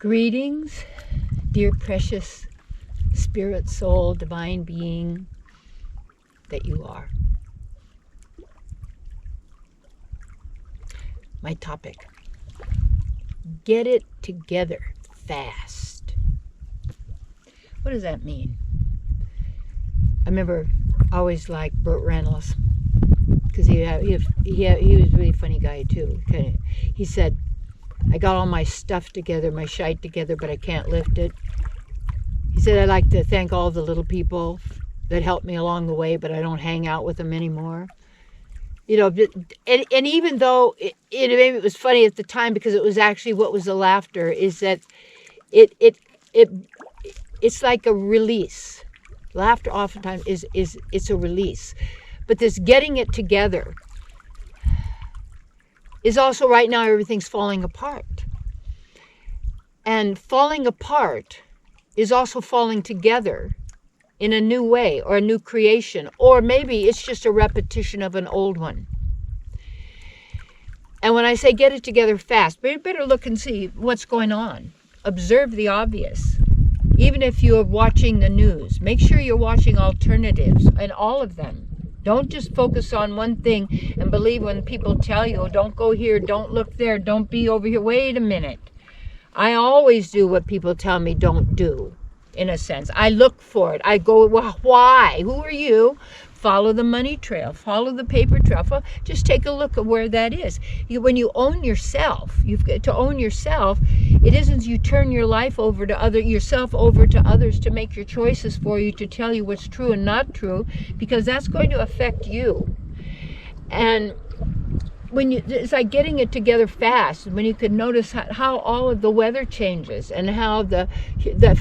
Greetings, dear precious spirit, soul, divine being that you are. My topic, get it together fast. What does that mean? I remember I always liked Burt Reynolds because he was a really funny guy too. He said, I got all my stuff together, my shite together, but I can't lift it. He said, I'd like to thank all the little people that helped me along the way, but I don't hang out with them anymore. You know, and even though maybe it was funny at the time because it was actually what was the laughter, is that it's like a release. Laughter oftentimes it's a release. But this getting it together is also right now everything's falling apart. And falling apart is also falling together in a new way or a new creation, or maybe it's just a repetition of an old one. And when I say get it together fast, you better look and see what's going on. Observe the obvious. Even if you're watching the news, make sure you're watching alternatives and all of them. Don't just focus on one thing and believe when people tell you, don't go here, don't look there, don't be over here. Wait a minute. I always do what people tell me don't do, in a sense. I look for it. I go, well, why? Who are you? Follow the money trail. Follow the paper trail. Just take a look at where that is. When you own yourself, you've got to own yourself. It isn't you turn your life over to yourself over to others to make your choices for you, to tell you what's true and not true, because that's going to affect you. And it's like getting it together fast, when you could notice how all of the weather changes and how the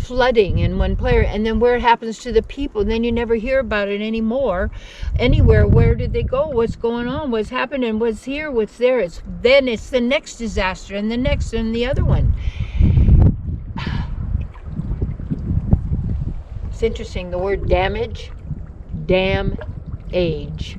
flooding in one place, and then where it happens to the people, and then you never hear about it anymore anywhere. Where did they go? What's going on? What's happening? What's here? What's there? Then it's the next disaster and the next and the other one. It's interesting, the word damage, age.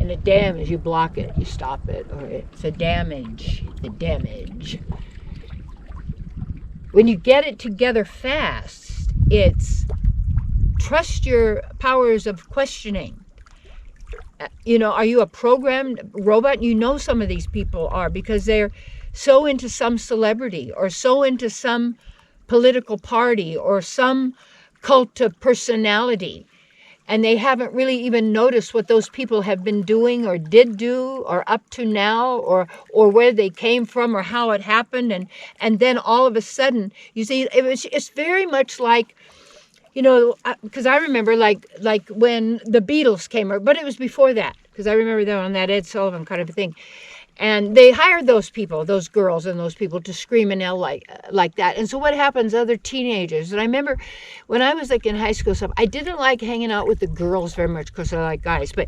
And a dam is you block it, you stop it, or it's a damage, the damage. When you get it together fast, it's trust your powers of questioning. You know, are you a programmed robot? You know some of these people are, because they're so into some celebrity or so into some political party or some cult of personality. And they haven't really even noticed what those people have been doing or did do or up to now, or where they came from or how it happened. And then all of a sudden, you see, it's very much like, you know, because I remember like when the Beatles came, but it was before that, because I remember them on that Ed Sullivan kind of a thing. And they hired those people, those girls and those people, to scream and yell like that. And so what happens, other teenagers, and I remember when I was like in high school stuff, I didn't like hanging out with the girls very much because I like guys, but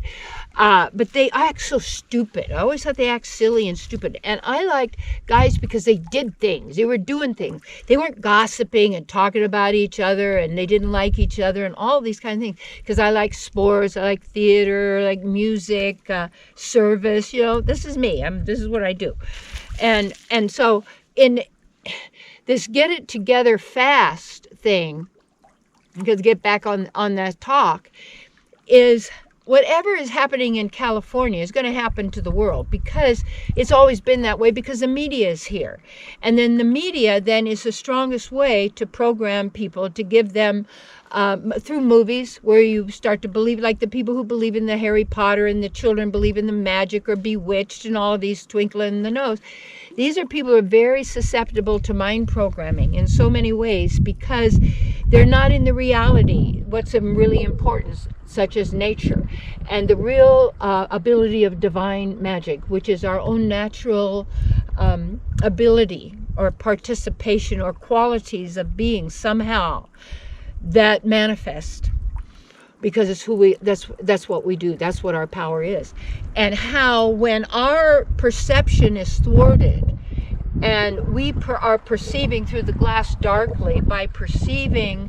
they act so stupid. I always thought they act silly and stupid. And I liked guys because they did things. They were doing things. They weren't gossiping and talking about each other, and they didn't like each other and all these kind of things. Because I like sports, I like theater, I like music, service, you know, this is me. This is what I do. And so in this get it together fast thing, because get back on that talk, is whatever is happening in California is going to happen to the world, because it's always been that way, because the media is here. And then the media then is the strongest way to program people, to give them through movies, where you start to believe, like the people who believe in the Harry Potter, and the children believe in the magic or Bewitched and all of these twinkle in the nose. These are people who are very susceptible to mind programming in so many ways, because they're not in the reality, what's really important, such as nature, and the real ability of divine magic, which is our own natural ability or participation or qualities of being somehow that manifest, because it's that's what we do, that's what our power is. And how when our perception is thwarted, and we are perceiving through the glass darkly by perceiving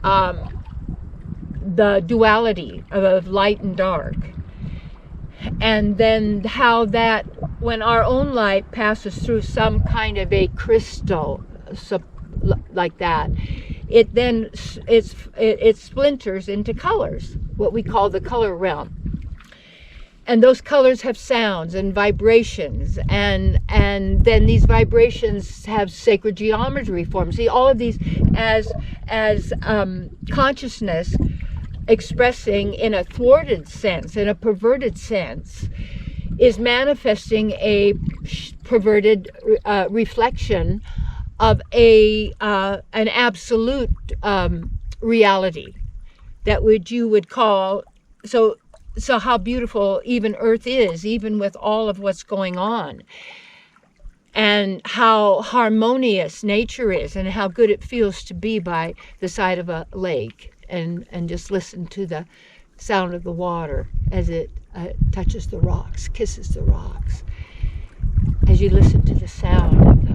the duality of light and dark, And then how that, when our own light passes through some kind of a crystal, like that, it then it splinters into colors, what we call the color realm. And those colors have sounds and vibrations, and then these vibrations have sacred geometry forms. See, all of these as consciousness expressing in a thwarted sense, in a perverted sense, is manifesting a perverted reflection of an absolute reality that you would call so. So how beautiful even Earth is, even with all of what's going on, and how harmonious nature is, and how good it feels to be by the side of a lake and just listen to the sound of the water as it touches the rocks, kisses the rocks, as you listen to the sound of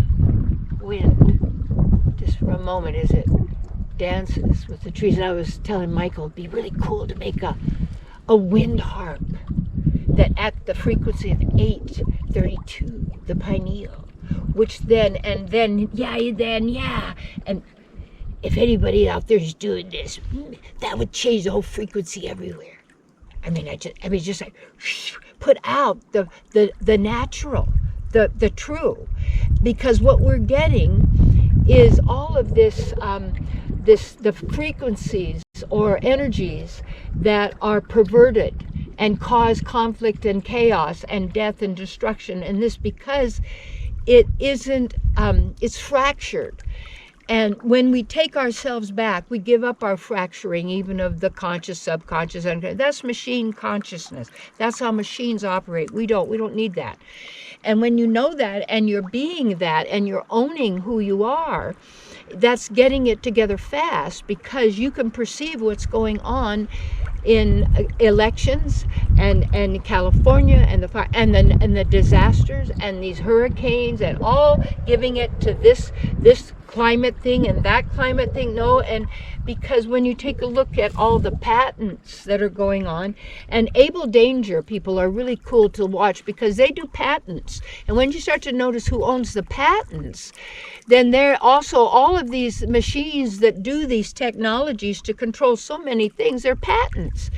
the wind, just for a moment as it dances with the trees. And I was telling Michael, it'd be really cool to make a wind harp that at the frequency of 832, the pineal, which then, and if anybody out there is doing this, that would change the whole frequency everywhere. I mean, just like put out the natural, the true, because what we're getting is all of this, the frequencies or energies that are perverted and cause conflict and chaos and death and destruction. And this because it isn't, it's fractured. And when we take ourselves back, we give up our fracturing, even of the conscious, subconscious, unconscious. That's machine consciousness. That's how machines operate. We don't need that. And when you know that, and you're being that, and you're owning who you are, that's getting it together fast, because you can perceive what's going on in elections and California and the fire and the disasters and these hurricanes, and all giving it to this climate thing and that climate thing. No, and because when you take a look at all the patents that are going on, and Able Danger people are really cool to watch because they do patents. And when you start to notice who owns the patents, then there also all of these machines that do these technologies to control so many things, they're patents.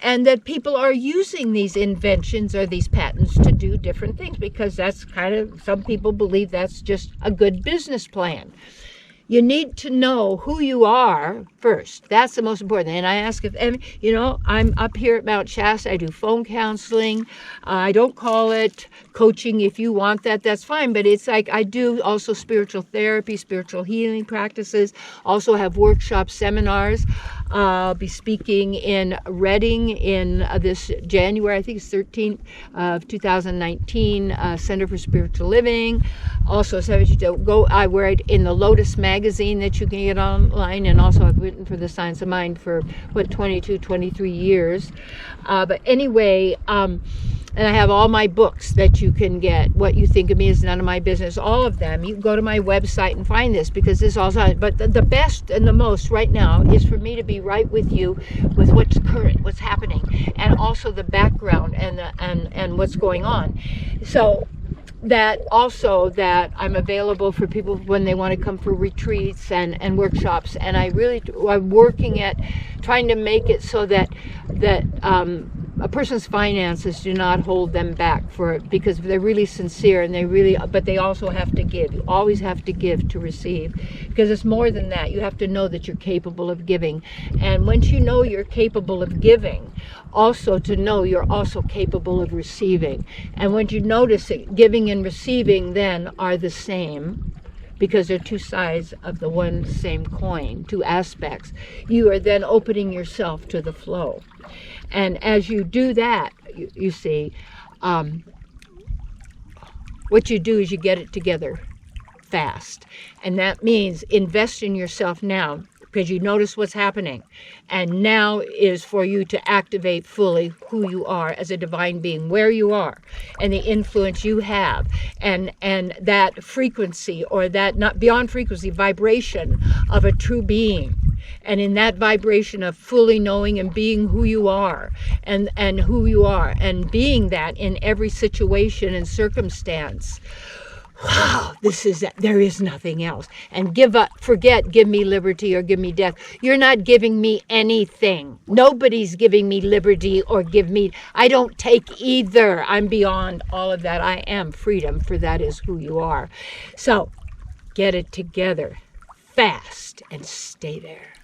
And that people are using these inventions or these patents to do different things, because that's kind of, some people believe that's just a good business plan. You need to know who you are first. That's the most important. And I ask if, and I'm up here at Mount Shasta. I do phone counseling. I don't call it coaching. If you want that, that's fine. But it's like I do also spiritual therapy, spiritual healing practices. Also have workshops, seminars. I'll be speaking in Reading in this January, I think it's 13th of 2019, Center for Spiritual Living. Also, I wear it in the Lotus magazine that you can get online, and also I've written for the Science of Mind for 23 years. But anyway, and I have all my books that you can get. What You Think of Me Is None of My Business. All of them. You can go to my website and find this, because this also. But the best and the most right now is for me to be right with you with what's current, what's happening, and also the background and what's going on. So that I'm available for people when they want to come for retreats and workshops. And I'm working at trying to make it so that a person's finances do not hold them back because they're really sincere, and but they also have to give. You always have to give to receive, because it's more than that. You have to know that you're capable of giving. And once you know you're capable of giving, also to know you're also capable of receiving. And when you notice it, giving and receiving then are the same, because they're two sides of the one same coin, two aspects. You are then opening yourself to the flow. And as you do that, you see, what you do is you get it together fast. And that means invest in yourself now, because you notice what's happening. And now is for you to activate fully who you are as a divine being, where you are, and the influence you have, and that frequency, or that, not beyond frequency, vibration of a true being. And in that vibration of fully knowing and being who you are, and who you are, and being that in every situation and circumstance, wow, this is that. There is nothing else. And forget, give me liberty or give me death. You're not giving me anything. Nobody's giving me liberty or I don't take either. I'm beyond all of that. I am freedom, for that is who you are. So get it together fast and stay there.